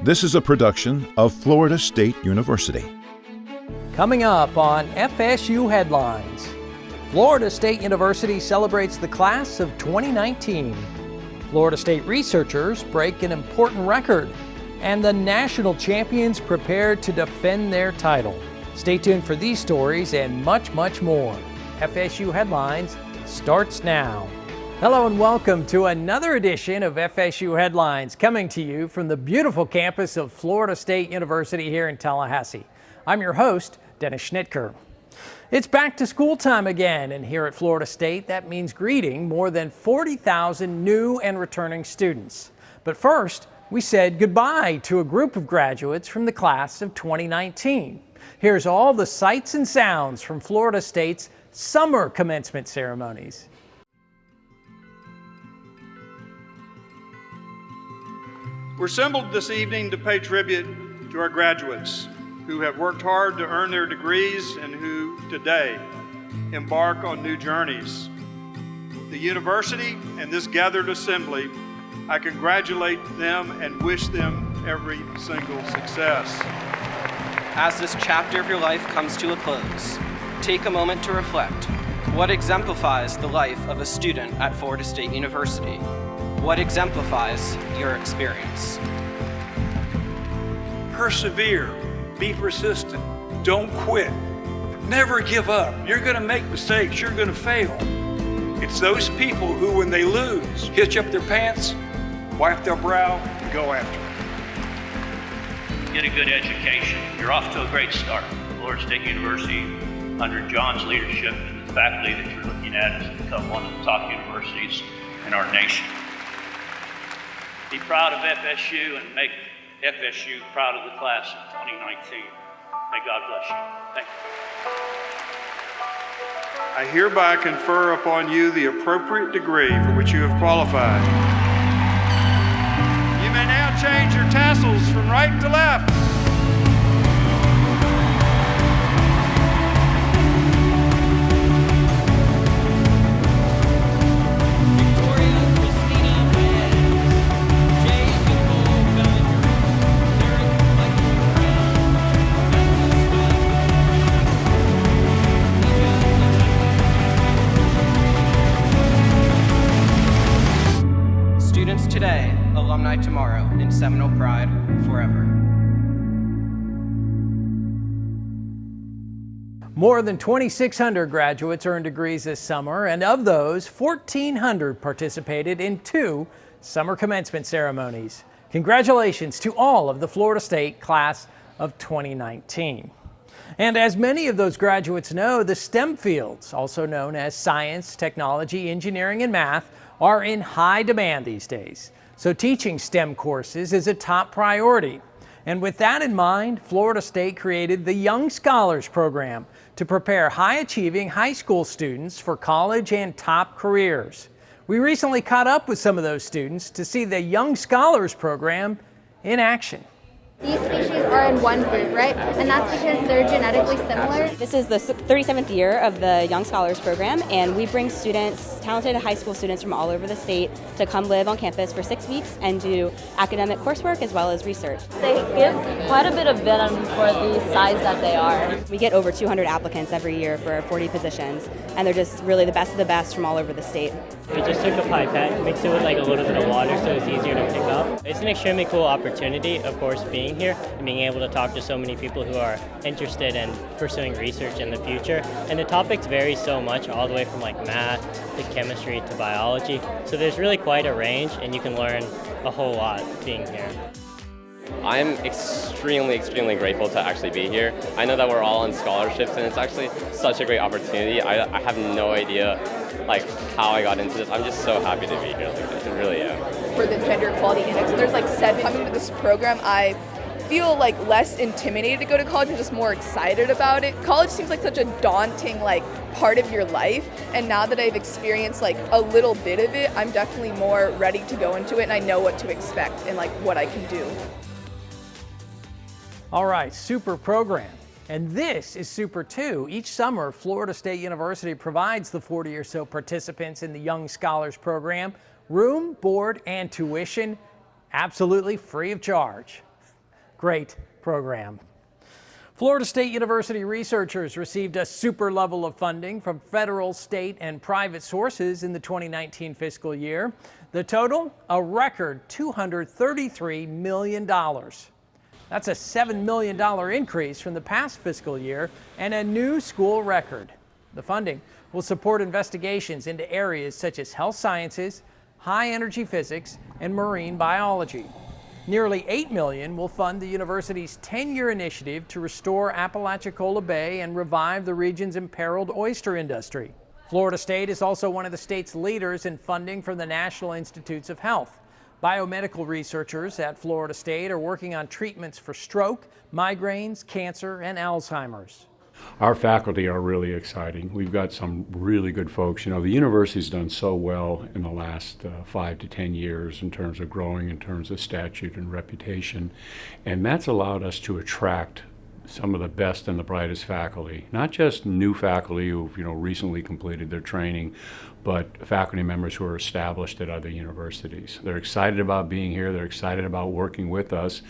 This is a production of Florida State University. Coming up on FSU Headlines, Florida State University celebrates the class of 2019. Florida State researchers break an important record, and the national champions prepare to defend their title. Stay tuned for these stories and much, much more. FSU Headlines starts now. Hello and welcome to another edition of FSU Headlines, coming to you from the beautiful campus of Florida State University here in Tallahassee. I'm your host, Dennis Schnitker. It's back to school time again, and here at Florida State, that means greeting more than 40,000 new and returning students. But first, we said goodbye to a group of graduates from the class of 2019. Here's all the sights and sounds from Florida State's Summer Commencement ceremonies. We're assembled this evening to pay tribute to our graduates who have worked hard to earn their degrees and who today embark on new journeys. The university and this gathered assembly, I congratulate them and wish them every single success. As this chapter of your life comes to a close, take a moment to reflect. What exemplifies the life of a student at Florida State University? What exemplifies your experience? Persevere, be persistent, don't quit, never give up. You're gonna make mistakes, you're gonna fail. It's those people who, when they lose, hitch up their pants, wipe their brow, and go after it. Get a good education. You're off to a great start. Florida State University, under John's leadership and the faculty that you're looking at, has become one of the top universities in our nation. Be proud of FSU and make FSU proud of the class of 2019. May God bless you. Thank you. I hereby confer upon you the appropriate degree for which you have qualified. You may now change your tassels from right to left. Today, alumni tomorrow, in Seminole pride forever. More than 2,600 graduates earned degrees this summer, and of those, 1,400 participated in 2 summer commencement ceremonies. Congratulations to all of the Florida State class of 2019. And as many of those graduates know, the STEM fields, also known as science, technology, engineering, and math, are in high demand these days. So teaching STEM courses is a top priority. And with that in mind, Florida State created the Young Scholars Program to prepare high-achieving high school students for college and top careers. We recently caught up with some of those students to see the Young Scholars Program in action. These species are in one group, right? And that's because they're genetically similar. This is the 37th year of the Young Scholars Program, and we bring students, talented high school students from all over the state, to come live on campus for 6 weeks and do academic coursework as well as research. They give quite a bit of venom for the size that they are. We get over 200 applicants every year for 40 positions, and they're just really the best of the best from all over the state. We just took a pipette, mixed it with like a little bit of water so it's easier to pick up. It's an extremely cool opportunity, of course, being here and being able to talk to so many people who are interested in pursuing research in the future. And the topics vary so much, all the way from like math to chemistry to biology. So there's really quite a range, and you can learn a whole lot being here. I'm extremely grateful to actually be here. I know that we're all on scholarships, and it's actually such a great opportunity. I have no idea like how I got into this. I'm just so happy to be here like this. I really am. For the gender equality index, there's like 7. Coming to this program, I feel like less intimidated to go to college and just more excited about it. College seems like such a daunting like part of your life, and now that I've experienced like a little bit of it, I'm definitely more ready to go into it, and I know what to expect and like what I can do. All right, super program. And this is Super 2. Each summer, Florida State University provides the 40 or so participants in the Young Scholars Program room, board, and tuition absolutely free of charge. great program. Florida State University researchers received a super level of funding from federal, state, and private sources in the 2019 fiscal year. The total, a record $233 million. That's a $7 million increase from the past fiscal year and a new school record. The funding will support investigations into areas such as health sciences, high-energy physics, and marine biology. Nearly $8 million will fund the university's 10-year initiative to restore Apalachicola Bay and revive the region's imperiled oyster industry. Florida State is also one of the state's leaders in funding from the National Institutes of Health. Biomedical researchers at Florida State are working on treatments for stroke, migraines, cancer, and Alzheimer's. Our faculty are really exciting. We've got some really good folks. You know, the university's done so well in the last 5 to 10 years in terms of growing, in terms of statute and reputation, and that's allowed us to attract some of the best and the brightest faculty, not just new faculty who've recently completed their training, but faculty members who are established at other universities. They're excited about being here, they're excited about working with us,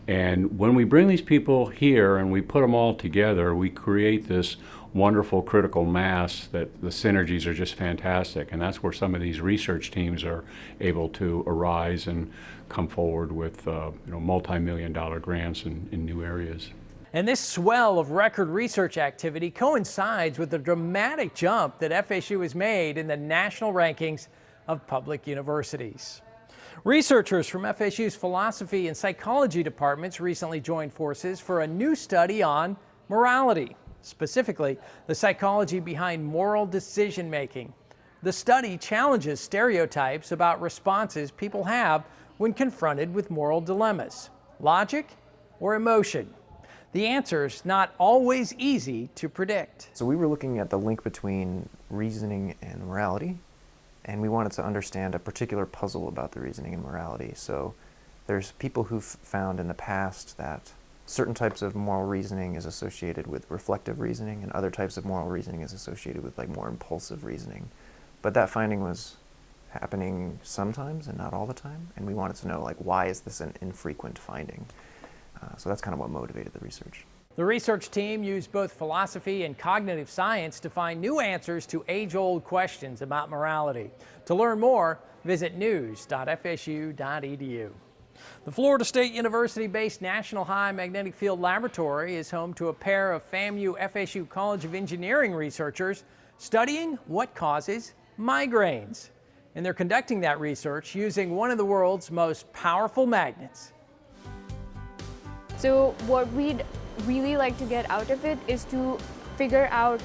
and when we bring these people here and we put them all together, we create this wonderful critical mass that the synergies are just fantastic, and that's where some of these research teams are able to arise and come forward with multi-million-dollar grants in new areas. And this swell of record research activity coincides with the dramatic jump that FSU has made in the national rankings of public universities. Researchers from FSU's philosophy and psychology departments recently joined forces for a new study on morality, specifically the psychology behind moral decision making. The study challenges stereotypes about responses people have when confronted with moral dilemmas, logic or emotion. The answer is not always easy to predict. So we were looking at the link between reasoning and morality, and we wanted to understand a particular puzzle about the reasoning and morality. So there's people who've found in the past that certain types of moral reasoning is associated with reflective reasoning, and other types of moral reasoning is associated with more impulsive reasoning. But that finding was happening sometimes and not all the time, and we wanted to know why is this an infrequent finding? So that's kind of what motivated the research. The research team used both philosophy and cognitive science to find new answers to age-old questions about morality. To learn more, visit news.fsu.edu. The Florida State University-based National High Magnetic Field Laboratory is home to a pair of FAMU FSU College of Engineering researchers studying what causes migraines. And they're conducting that research using one of the world's most powerful magnets. So what we'd really like to get out of it is to figure out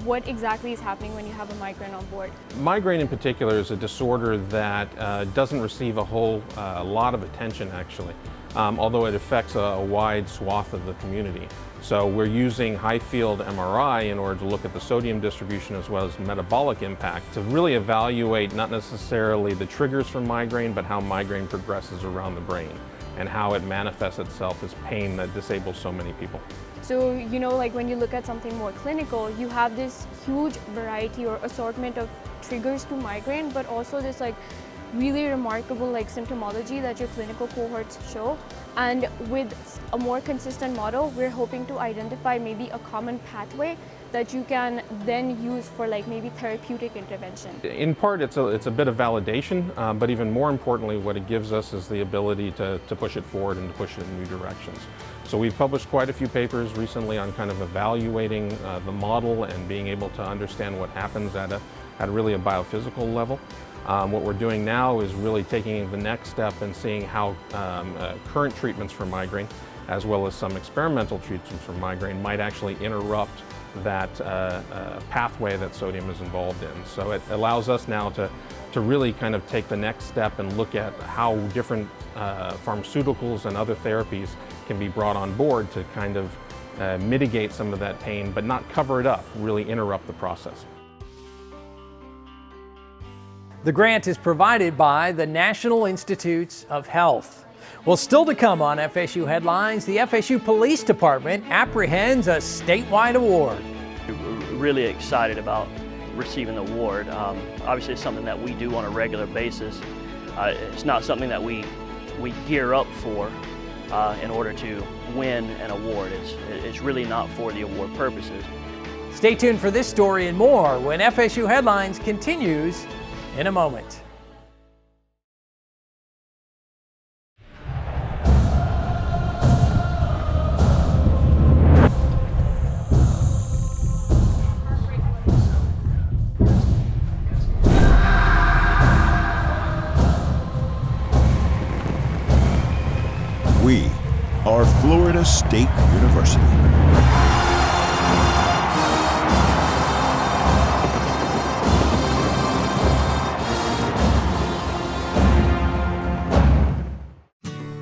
what exactly is happening when you have a migraine on board. Migraine in particular is a disorder that doesn't receive a whole lot of attention actually, although it affects a wide swath of the community. So we're using high field MRI in order to look at the sodium distribution as well as metabolic impact to really evaluate not necessarily the triggers for migraine, but how migraine progresses around the brain and how it manifests itself as pain that disables so many people. So, when you look at something more clinical, you have this huge variety or assortment of triggers to migraine, but also this really remarkable symptomology that your clinical cohorts show. And with a more consistent model, we're hoping to identify maybe a common pathway that you can then use for maybe therapeutic intervention. In part, it's a bit of validation, but even more importantly, what it gives us is the ability to push it forward and to push it in new directions. So we've published quite a few papers recently on kind of evaluating the model and being able to understand what happens at really a biophysical level. What we're doing now is really taking the next step and seeing how current treatments for migraine, as well as some experimental treatments for migraine, might actually interrupt that pathway that sodium is involved in. So it allows us now to really kind of take the next step and look at how different pharmaceuticals and other therapies can be brought on board to kind of mitigate some of that pain, but not cover it up, really interrupt the process. The grant is provided by the National Institutes of Health. Well, still to come on FSU Headlines, the FSU Police Department apprehends a statewide award. We're really excited about receiving the award. Obviously, it's something that we do on a regular basis. It's not something that we gear up for. in order to win an award. It's really not for the award purposes. Stay tuned for this story and more when FSU Headlines continues in a moment. We are Florida State University.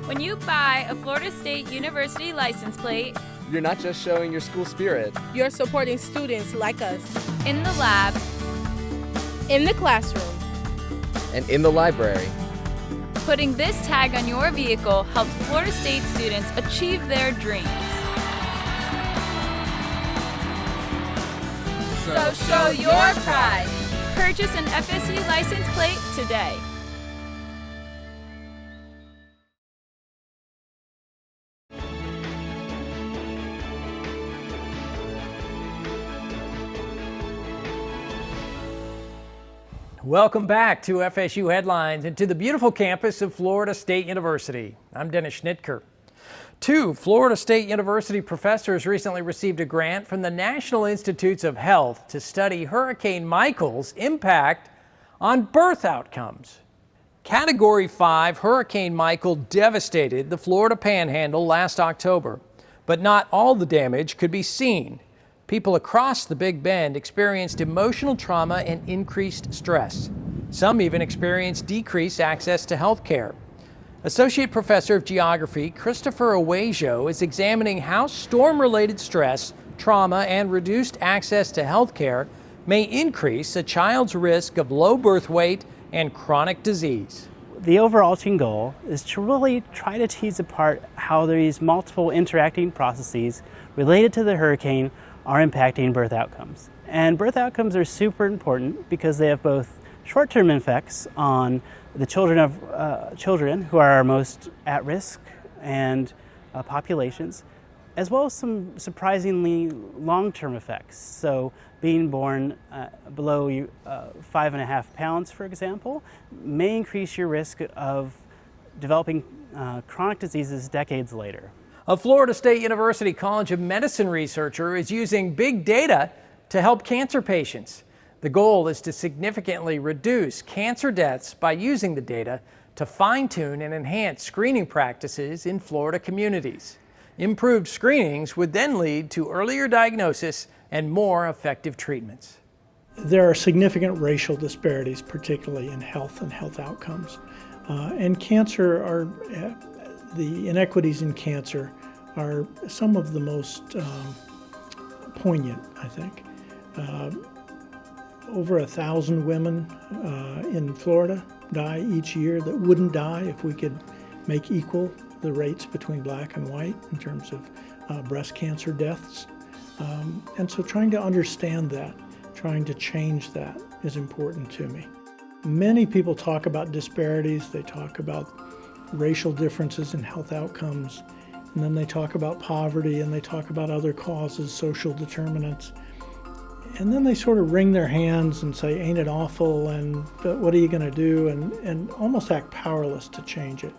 When you buy a Florida State University license plate, you're not just showing your school spirit. You're supporting students like us. In the lab, in the classroom, and in the library. Putting this tag on your vehicle helps Florida State students achieve their dreams. So show your pride. Purchase an FSU license plate today. Welcome back to FSU Headlines and to the beautiful campus of Florida State University. I'm Dennis Schnitker. 2 Florida State University professors recently received a grant from the National Institutes of Health to study Hurricane Michael's impact on birth outcomes. Category 5 Hurricane Michael devastated the Florida Panhandle last October, but not all the damage could be seen. People across the Big Bend experienced emotional trauma and increased stress. Some even experienced decreased access to health care. Associate Professor of Geography Christopher Awejo is examining how storm-related stress, trauma, and reduced access to health care may increase a child's risk of low birth weight and chronic disease. The overarching goal is to really try to tease apart how these multiple interacting processes related to the hurricane are impacting birth outcomes. And birth outcomes are super important because they have both short-term effects on the children who are our most at risk and populations, as well as some surprisingly long-term effects. So being born below 5.5 pounds, for example, may increase your risk of developing chronic diseases decades later. A Florida State University College of Medicine researcher is using big data to help cancer patients. The goal is to significantly reduce cancer deaths by using the data to fine-tune and enhance screening practices in Florida communities. Improved screenings would then lead to earlier diagnosis and more effective treatments. There are significant racial disparities, particularly in health and health outcomes. And cancer are the inequities in cancer are some of the most poignant, I think. Over 1,000 women in Florida die each year that wouldn't die if we could make equal the rates between black and white in terms of breast cancer deaths. And so trying to understand that, trying to change that is important to me. Many people talk about disparities, they talk about racial differences in health outcomes, and then they talk about poverty and they talk about other causes, social determinants. And then they sort of wring their hands and say, ain't it awful, but what are you going to do, and almost act powerless to change it.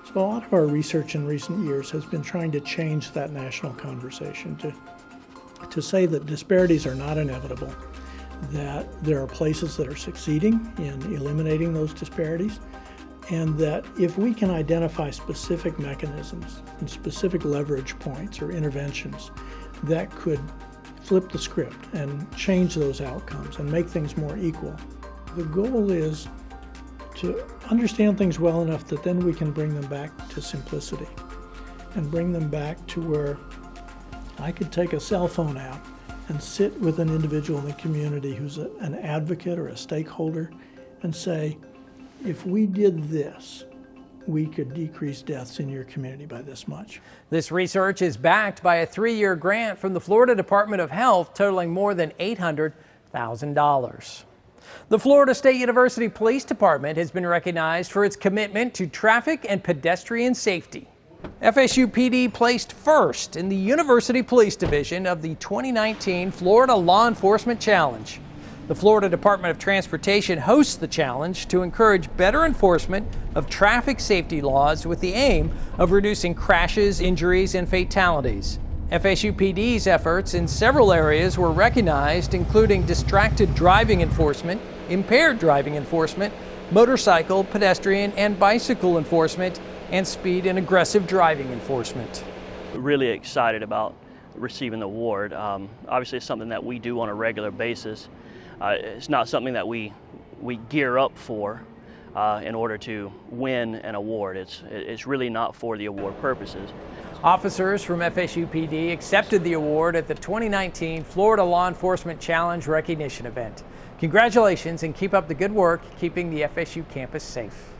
So a lot of our research in recent years has been trying to change that national conversation, to say that disparities are not inevitable, that there are places that are succeeding in eliminating those disparities, and that if we can identify specific mechanisms and specific leverage points or interventions that could flip the script and change those outcomes and make things more equal. The goal is to understand things well enough that then we can bring them back to simplicity and bring them back to where I could take a cell phone app and sit with an individual in the community who's an advocate or a stakeholder and say, if we did this, we could decrease deaths in your community by this much. This research is backed by a 3-year grant from the Florida Department of Health totaling more than $800,000. The Florida State University Police Department has been recognized for its commitment to traffic and pedestrian safety. FSUPD placed first in the University Police Division of the 2019 Florida Law Enforcement Challenge. The Florida Department of Transportation hosts the challenge to encourage better enforcement of traffic safety laws with the aim of reducing crashes, injuries, and fatalities. FSUPD's efforts in several areas were recognized, including distracted driving enforcement, impaired driving enforcement, motorcycle, pedestrian, and bicycle enforcement, and speed and aggressive driving enforcement. Really excited about receiving the award. Obviously, it's something that we do on a regular basis. It's not something that we gear up for in order to win an award. It's really not for the award purposes. Officers from FSUPD accepted the award at the 2019 Florida Law Enforcement Challenge recognition event. Congratulations and keep up the good work keeping the FSU campus safe.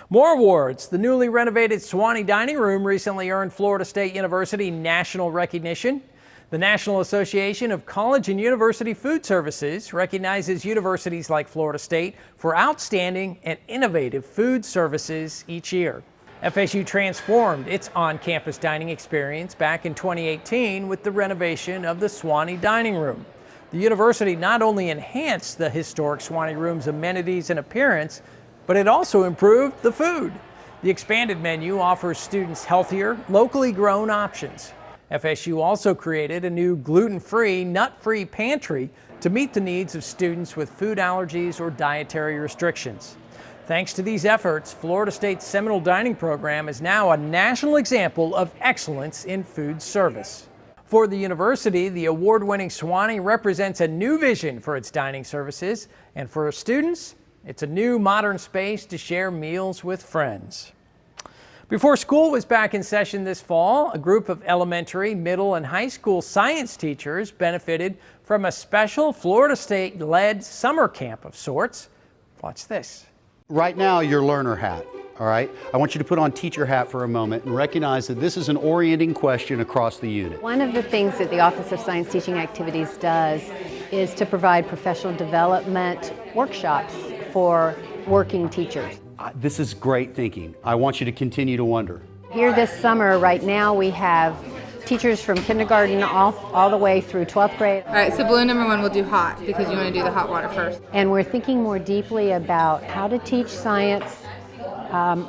More awards. The newly renovated Swanee Dining Room recently earned Florida State University national recognition. The National Association of College and University Food Services recognizes universities like Florida State for outstanding and innovative food services each year. FSU transformed its on-campus dining experience back in 2018 with the renovation of the Swanee Dining Room. The university not only enhanced the historic Swanee Room's amenities and appearance, but it also improved the food. The expanded menu offers students healthier, locally grown options. FSU also created a new gluten-free, nut-free pantry to meet the needs of students with food allergies or dietary restrictions. Thanks to these efforts, Florida State's Seminole Dining Program is now a national example of excellence in food service. For the university, the award-winning Swanee represents a new vision for its dining services, and for students, it's a new modern space to share meals with friends. Before school was back in session this fall, a group of elementary, middle, and high school science teachers benefited from a special Florida State-led summer camp of sorts. Watch this. Right now, your learner hat, all right? I want you to put on teacher hat for a moment and recognize that this is an orienting question across the unit. One of the things that the Office of Science Teaching Activities does is to provide professional development workshops for working teachers. This is great thinking. I want you to continue to wonder. Here this summer, right now, we have teachers from kindergarten all the way through 12th grade. All right, so balloon number 1 will do hot because you want to do the hot water first. And we're thinking more deeply about how to teach science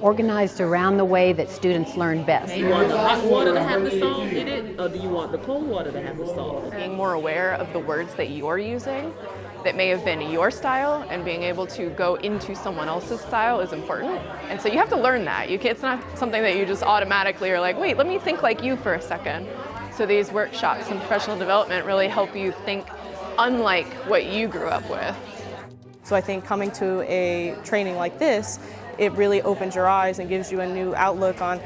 organized around the way that students learn best. Do you want the hot water to have the salt in it, or do you want the cold water to have the salt? Being more aware of the words that you're using that may have been your style, and being able to go into someone else's style is important. And so you have to learn that. It's not something that you just automatically are like, wait, let me think like you for a second. So these workshops and professional development really help you think unlike what you grew up with. So I think coming to a training like this, it really opens your eyes and gives you a new outlook on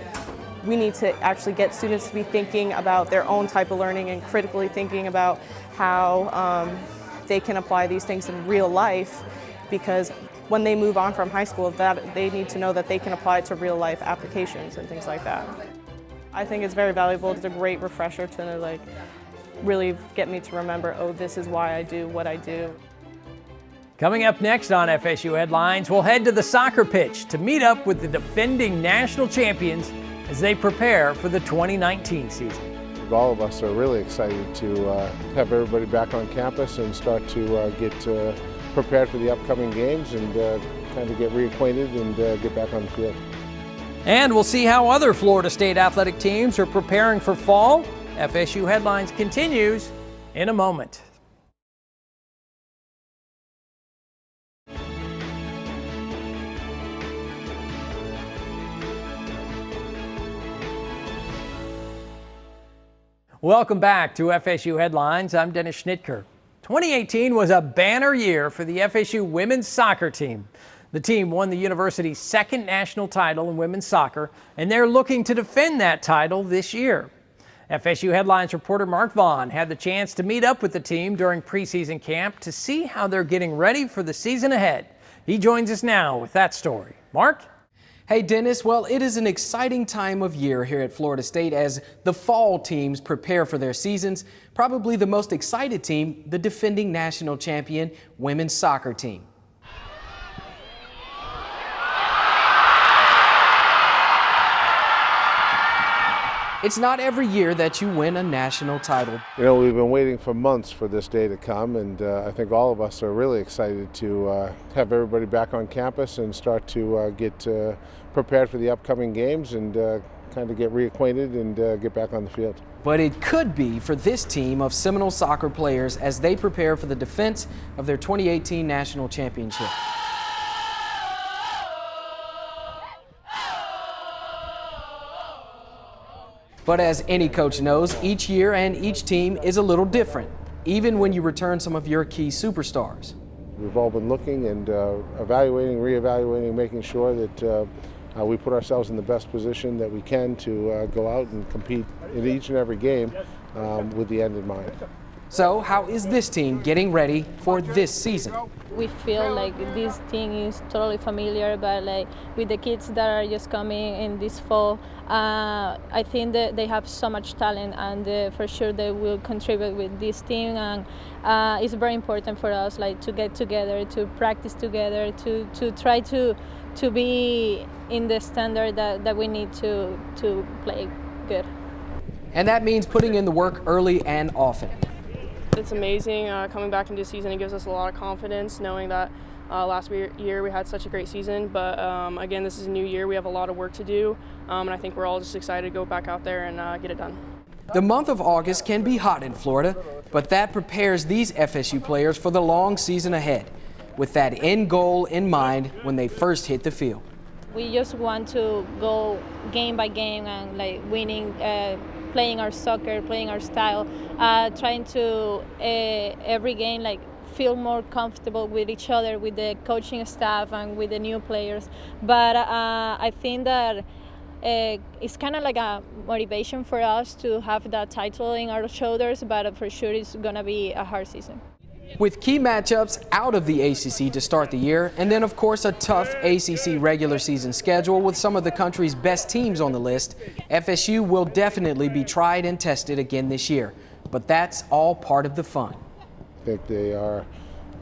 we need to actually get students to be thinking about their own type of learning and critically thinking about how they can apply these things in real life, because when they move on from high school, that they need to know that they can apply it to real life applications and things like that. I think it's very valuable. It's a great refresher to really get me to remember, oh, this is why I do what I do. Coming up next on FSU Headlines, we'll head to the soccer pitch to meet up with the defending national champions as they prepare for the 2019 season. All of us are really excited to have everybody back on campus and start to get prepared for the upcoming games and kind of get reacquainted and get back on the field. And we'll see how other Florida State athletic teams are preparing for fall. FSU Headlines continues in a moment. Welcome back to FSU Headlines. I'm Dennis Schnitker. 2018 was a banner year for the FSU women's soccer team. The team won the university's second national title in women's soccer, and they're looking to defend that title this year. FSU Headlines reporter Mark Vaughn had the chance to meet up with the team during preseason camp to see how they're getting ready for the season ahead. He joins us now with that story. Mark? Hey Dennis, well, it is an exciting time of year here at Florida State as the fall teams prepare for their seasons. Probably the most excited team, the defending national champion women's soccer team. It's not every year that you win a national title. You know, we've been waiting for months for this day to come, and I think all of us are really excited to have everybody back on campus and start to get prepared for the upcoming games and kind of get reacquainted and get back on the field. But it could be for this team of Seminole soccer players as they prepare for the defense of their 2018 national championship. But as any coach knows, each year and each team is a little different, even when you return some of your key superstars. We've all been looking and evaluating, reevaluating, making sure that we put ourselves in the best position that we can to go out and compete in each and every game with the end in mind. So how is this team getting ready for this season? We feel like this team is totally familiar, but like with the kids that are just coming in this fall, I think that they have so much talent, and for sure they will contribute with this team. And it's very important for us, like, to get together, to practice together, to try to be in the standard that we need to play good. And that means putting in the work early and often. It's amazing coming back into the season. It gives us a lot of confidence knowing that last year we had such a great season, but again, this is a new year. We have a lot of work to do, and I think we're all just excited to go back out there and get it done. The month of August can be hot in Florida, but that prepares these FSU players for the long season ahead, with that end goal in mind when they first hit the field. We just want to go game by game and like winning, playing our soccer, playing our style, trying to every game like feel more comfortable with each other, with the coaching staff and with the new players. But I think that it's kind of like a motivation for us to have that title in our shoulders, but for sure it's going to be a hard season. With key matchups out of the ACC to start the year, and then of course a tough ACC regular season schedule with some of the country's best teams on the list, FSU will definitely be tried and tested again this year. But that's all part of the fun. I think they are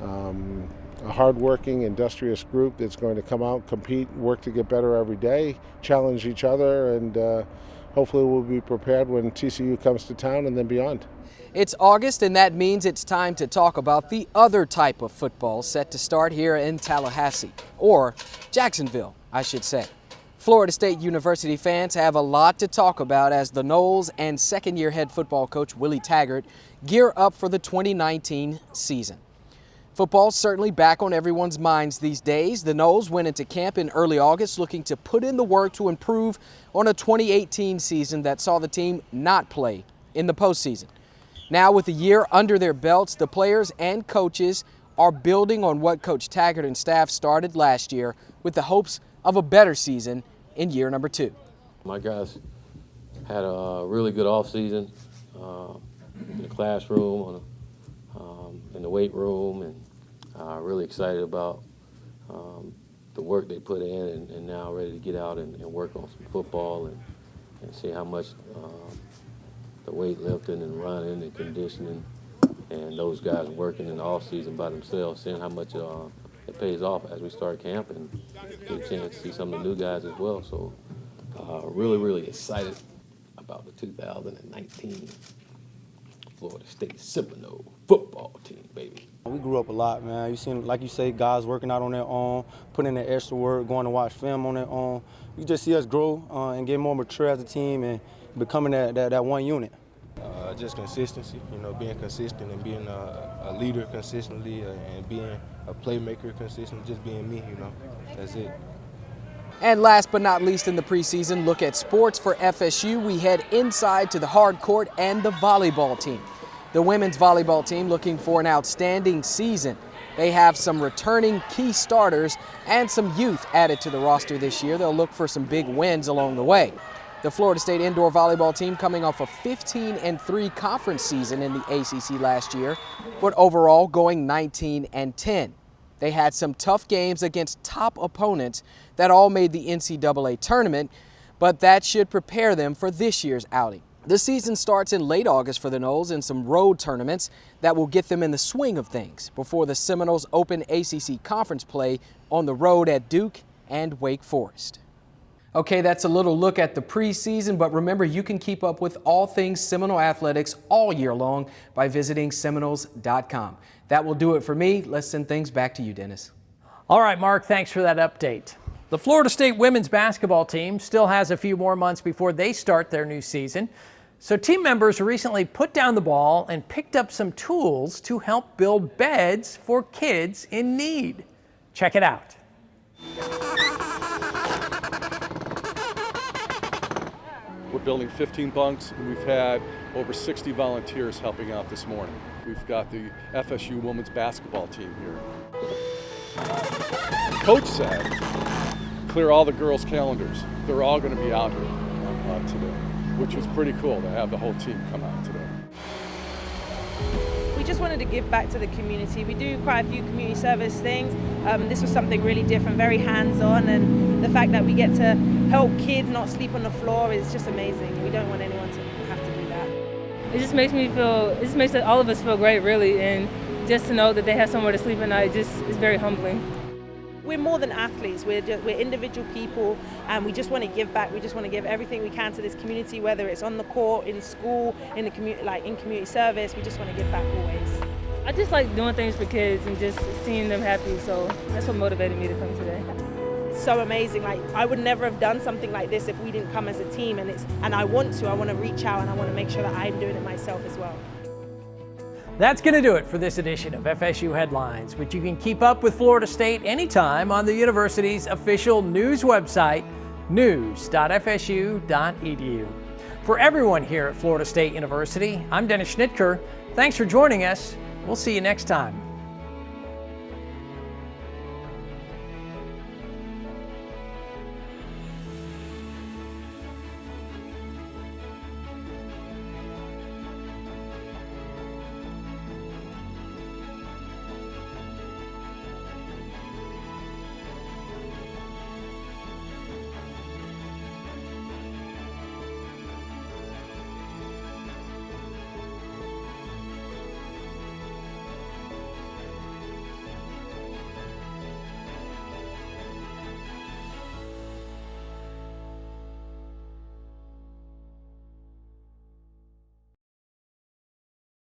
a hardworking, industrious group that's going to come out, compete, work to get better every day, challenge each other, and hopefully we'll be prepared when TCU comes to town and then beyond. It's August, and that means it's time to talk about the other type of football set to start here in Tallahassee, or Jacksonville, I should say. Florida State University fans have a lot to talk about as the Noles and second-year head football coach Willie Taggart gear up for the 2019 season. Football's certainly back on everyone's minds these days. The Noles went into camp in early August looking to put in the work to improve on a 2018 season that saw the team not play in the postseason. Now, with a year under their belts, the players and coaches are building on what Coach Taggart and staff started last year with the hopes of a better season in year number 2. My guys had a really good offseason in the classroom, in the weight room, and really excited about the work they put in, and now ready to get out and work on some football and see how much the weightlifting and running and conditioning and those guys working in the off season by themselves, seeing how much it pays off as we start camp and get a chance to see some of the new guys as well. So really excited about the 2019 Florida State Seminole football team, baby. We grew up a lot, man. You seen, like you say, guys working out on their own, putting in the extra work, going to watch film on their own. You just see us grow and get more mature as a team and becoming that one unit. Just consistency, you know, being consistent and being a leader consistently and being a playmaker consistently, just being me, you know, that's it. And last but not least in the preseason look at sports for FSU, we head inside to the hard court and the volleyball team. The women's volleyball team looking for an outstanding season. They have some returning key starters and some youth added to the roster this year. They'll look for some big wins along the way. The Florida State indoor volleyball team coming off a 15-3 conference season in the ACC last year, but overall going 19-10. They had some tough games against top opponents that all made the NCAA tournament, but that should prepare them for this year's outing. The season starts in late August for the Noles in some road tournaments that will get them in the swing of things before the Seminoles open ACC conference play on the road at Duke and Wake Forest. Okay, that's a little look at the preseason, but remember you can keep up with all things Seminole athletics all year long by visiting Seminoles.com. That will do it for me. Let's send things back to you, Dennis. All right, Mark, thanks for that update. The Florida State women's basketball team still has a few more months before they start their new season. So team members recently put down the ball and picked up some tools to help build beds for kids in need. Check it out. We're building 15 bunks, and we've had over 60 volunteers helping out this morning. We've got the FSU women's basketball team here. The coach said, clear all the girls' calendars. They're all going to be out here today, which was pretty cool to have the whole team come out today. We just wanted to give back to the community. We do quite a few community service things. This was something really different, very hands-on, and the fact that we get to help kids not sleep on the floor is just amazing. We don't want anyone to have to do that. It just makes me feel, it just makes all of us feel great, really, and just to know that they have somewhere to sleep at night just is very humbling. We're more than athletes, we're individual people, and we just want to give back. We just want to give everything we can to this community, whether it's on the court, in school, in the community, like in community service. We just want to give back always. I just like doing things for kids and just seeing them happy, so that's what motivated me to come today. It's so amazing. Like, I would never have done something like this if we didn't come as a team, and I want to reach out, and I want to make sure that I'm doing it myself as well. That's going to do it for this edition of FSU Headlines, which you can keep up with Florida State anytime on the university's official news website, news.fsu.edu. For everyone here at Florida State University, I'm Dennis Schnitker. Thanks for joining us. We'll see you next time.